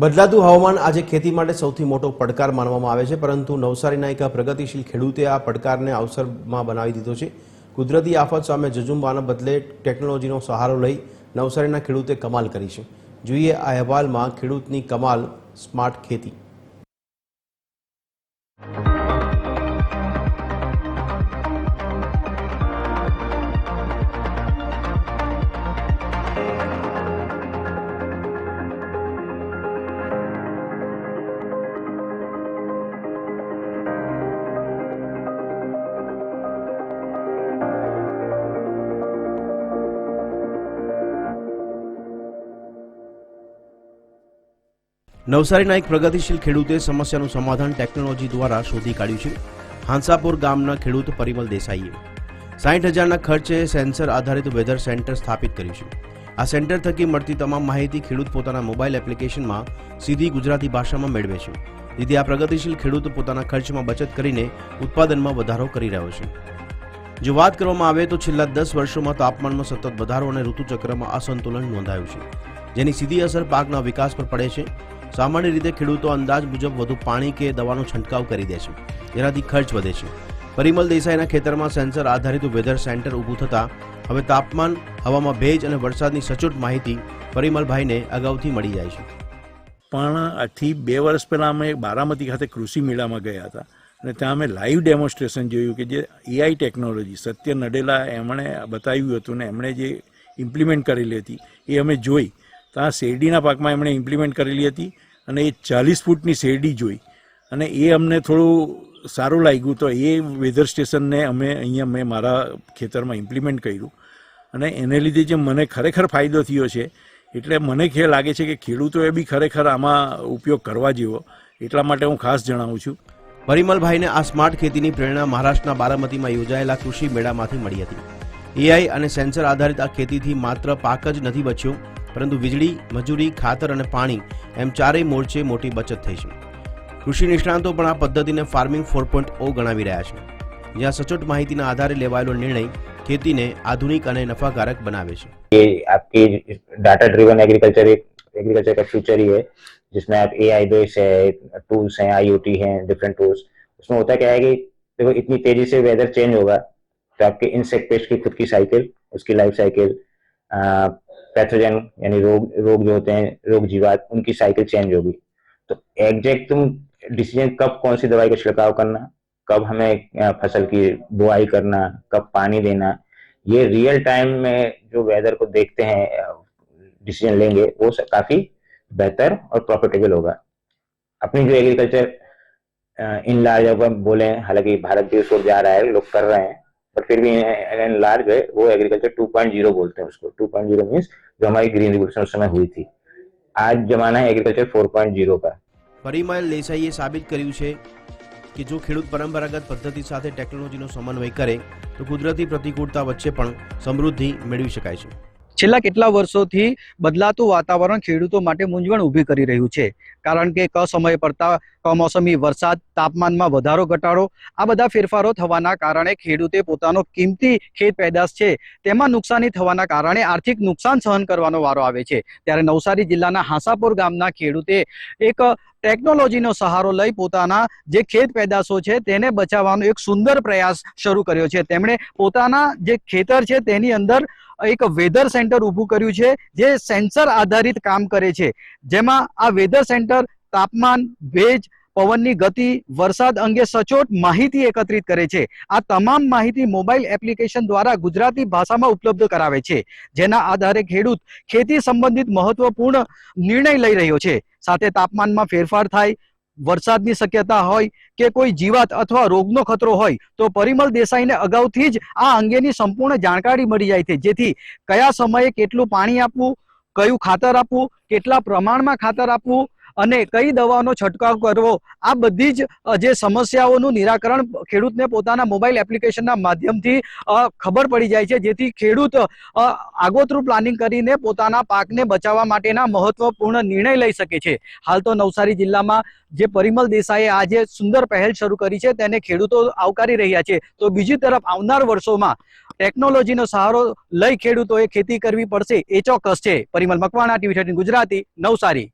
બદલાતું હવામાન આજે ખેતી માટે સૌથી મોટો પડકાર માનવામાં આવે છે, પરંતુ નવસારીના એક પ્રગતિશીલ ખેડૂતે આ પડકારને અવસરમાં બનાવી દીધો છે। કુદરતી આફત સામે ઝઝુમવાના બદલે ટેકનોલોજીનો સહારો લઈ નવસારીના ખેડૂતે કમાલ કરી છે। જોઈએ આ અહેવાલમાં ખેડૂતની કમાલ, સ્માર્ટ ખેતી। નવસારીના એક પ્રગતિશીલ ખેડૂતે સમસ્યાનું સમાધાન ટેકનોલોજી દ્વારા શોધી કાઢ્યું છે। હાંસાપુર ગામના ખેડૂત પરિમલ દેસાઈએ 60,000ના ખર્ચે સેન્સર આધારિત વેધર સેન્ટર સ્થાપિત કર્યું છે। આ સેન્ટર થકી મળતી તમામ માહિતી ખેડૂત પોતાના મોબાઈલ એપ્લિકેશનમાં સીધી ગુજરાતી ભાષામાં મેળવે છે। જેથી આ પ્રગતિશીલ ખેડૂત પોતાના ખર્ચમાં બચત કરીને ઉત્પાદનમાં વધારો કરી રહ્યો છે। જો વાત કરવામાં આવે તો છેલ્લા 10 વર્ષોમાં તાપમાનમાં સતત વધારો અને ઋતુચક્રમાં અસંતુલન નોંધાયું છે, જેની સીધી અસર પાકના વિકાસ પર પડે છે। સામાન્ય રીતે ખેડૂતો અંદાજ મુજબ વધુ પાણી કે દવાનો છંટકાવ કરી દે છે, જેનાથી ખર્ચ વધે છે। પરિમલ દેસાઈના ખેતરમાં સેન્સર આધારિત વેધર સેન્ટર ઊભું થતાં હવે તાપમાન, હવામાં ભેજ અને વરસાદની સચોટ માહિતી પરિમલભાઈને અગાઉથી મળી જાય છે। પણ આજથી 2 વર્ષ પહેલાં અમે બારામતી ખાતે કૃષિ મેળામાં ગયા હતા અને ત્યાં અમે લાઈવ ડેમોન્સ્ટ્રેશન જોયું કે જે એઆઈ ટેકનોલોજી સત્ય નડેલા એમણે બતાવ્યું હતું ને એમણે જે ઇમ્પ્લિમેન્ટ કરેલી હતી એ અમે જોઈ। ત્યાં શેરડીના પાકમાં એમણે ઇમ્પ્લિમેન્ટ કરેલી હતી અને એ 40 ફૂટની શેરડી જોઈ અને એ અમને થોડું સારું લાગ્યું, તો એ વેધર સ્ટેશનને અમે અહીંયા મેં મારા ખેતરમાં ઇમ્પ્લિમેન્ટ કર્યું અને એને લીધે જે મને ખરેખર ફાયદો થયો છે, એટલે મને લાગે છે કે ખેડૂતોએ બી ખરેખર આમાં ઉપયોગ કરવા જેવો, એટલા માટે હું ખાસ જણાવું છું। પરિમલભાઈને આ સ્માર્ટ ખેતીની પ્રેરણા મહારાષ્ટ્રના બારામતીમાં યોજાયેલા કૃષિ મેળામાંથી મળી હતી। એઆઈ અને સેન્સર આધારિત આ ખેતીથી માત્ર પાક જ નથી બચ્યો, પરંતુ વીજળી, મજૂરી, ખાતર અને પાણી એમ ચારેય મોરચે મોટી બચત થઈ છે। કૃષિ નિષ્ણાતો પણ આ પદ્ધતિને ફાર્મિંગ 4.0 ગણાવી રહ્યા છે, જ્યાં સચોટ માહિતીના આધારે લેવાયેલો નિર્ણય ખેતીને આધુનિક અને નફાકારક બનાવે છે। ये आपकी डाटा ड्रिवन एग्रीकल्चर का फ्यूचर ही है, जिसमें आप एआई बेस है, टूल्स हैं, आईओटी हैं, डिफरेंट टूल्स। उसमें होता क्या है कि देखो इतनी तेजी से वेदर चेंज होगा तो आपके इंसेक्ट पेस्ट की खुद की साइकिल, उसकी लाइफ साइकिल, पैथोजन यानी रोग जो होते हैं, रोग जीवात, उनकी साइकिल चेंज होगी। तो एग्जैक्ट तुम डिसीजन कब कौन सी दवाई का छिड़काव करना, कब हमें फसल की बुआई करना, कब पानी देना, ये रियल टाइम में जो वेदर को देखते हैं डिसीजन लेंगे वो काफी बेहतर और प्रॉफिटेबल होगा। अपनी जो एग्रीकल्चर इन लार्ज बोले, हालांकि भारत भी उसको जा रहा है, लोग कर रहे हैं, बट फिर भी इन लार्ज है वो एग्रीकल्चर 2.0 बोलते हैं उसको। 2.0 मीन्स जो हमारी ग्रीन रिवोल्यूशन उस समय हुई थी। आज जमाना है एग्रीकल्चर 4.0 का। પરિમલ દેસાઈએ સાબિત કર્યું છે કે જો ખેડૂત પરંપરાગત પદ્ધતિ સાથે ટેકનોલોજીનો સમન્વય કરે તો કુદરતી પ્રતિકૂળતા વચ્ચે પણ સમૃદ્ધિ મેળવી શકાય છે। છેલ્લા કેટલા વર્ષોથી બદલાતું વાતાવરણ ખેડૂતો માટે મૂંઝવણ ઊભી કરી રહ્યું છે, કારણ કે કસમયે પડતા કમોસમી વરસાદ, તાપમાનમાં વધારો ઘટાડો, આ બધા ફેરફારો થવાના કારણે ખેડૂતે પોતાનો કિંમતી ખેત પેદાશ છે તેમાં નુકસાની થવાના કારણે આર્થિક નુકસાન સહન કરવાનો વારો આવે છે। ત્યારે નવસારી જિલ્લાના હાંસાપુર ગામના ખેડૂતે એક ટેકનોલોજીનો સહારો લઈ પોતાના જે ખેત પેદાશો છે તેને બચાવવાનો એક સુંદર પ્રયાસ શરૂ કર્યો છે। તેમણે પોતાના જે ખેતર છે તેની અંદર એક વેધર સેન્ટર ઊભું કર્યું છે, જે સેન્સર આધારિત કામ કરે છે, જેમાં આ વેધર સેન્ટર તાપમાન, ભેજ, પવનની ગતિ, વરસાદ અંગે સચોટ માહિતી એકત્રિત કરે છે। આ તમામ માહિતી મોબાઈલ એપ્લિકેશન દ્વારા ગુજરાતી ભાષામાં ઉપલબ્ધ કરાવે છે, જેના આધારે ખેડૂત ખેતી સંબંધિત મહત્વપૂર્ણ નિર્ણય લઈ રહ્યો છે। સાથે તાપમાનમાં ફેરફાર થાય, વરસાદની શક્યતા હોય કે કોઈ જીવાત અથવા રોગનો ખતરો હોય તો પરિમલ દેસાઈને અગાઉથી જ આ અંગેની સંપૂર્ણ જાણકારી મળી જાય છે, જેથી કયા સમયે કેટલું પાણી આપવું, કયું ખાતર આપવું, કેટલા પ્રમાણમાં ખાતર આપવું અને કઈ દવાનો છંટકાવ કરવો, આ બધી જ જે સમસ્યાઓનું નિરાકરણ ખેડૂતને પોતાના મોબાઈલ એપ્લિકેશનના માધ્યમથી ખબર પડી જાય છે, જેથી ખેડૂત આગોતરું પ્લાનિંગ કરીને પોતાના પાકને બચાવવા માટેના મહત્વપૂર્ણ નિર્ણય લઈ શકે છે। હાલ તો નવસારી જિલ્લામાં જે પરિમલ દેસાઈએ આજે સુંદર પહેલ શરૂ કરી છે તેને ખેડૂતો આવકારી રહ્યા છે, તો બીજી તરફ આવનાર વર્ષોમાં ટેકનોલોજીનો સહારો લઈ ખેડૂતોએ ખેતી કરવી પડશે એ ચોક્કસ છે। પરિમલ મકવાણા, TV13 ગુજરાતી, નવસારી।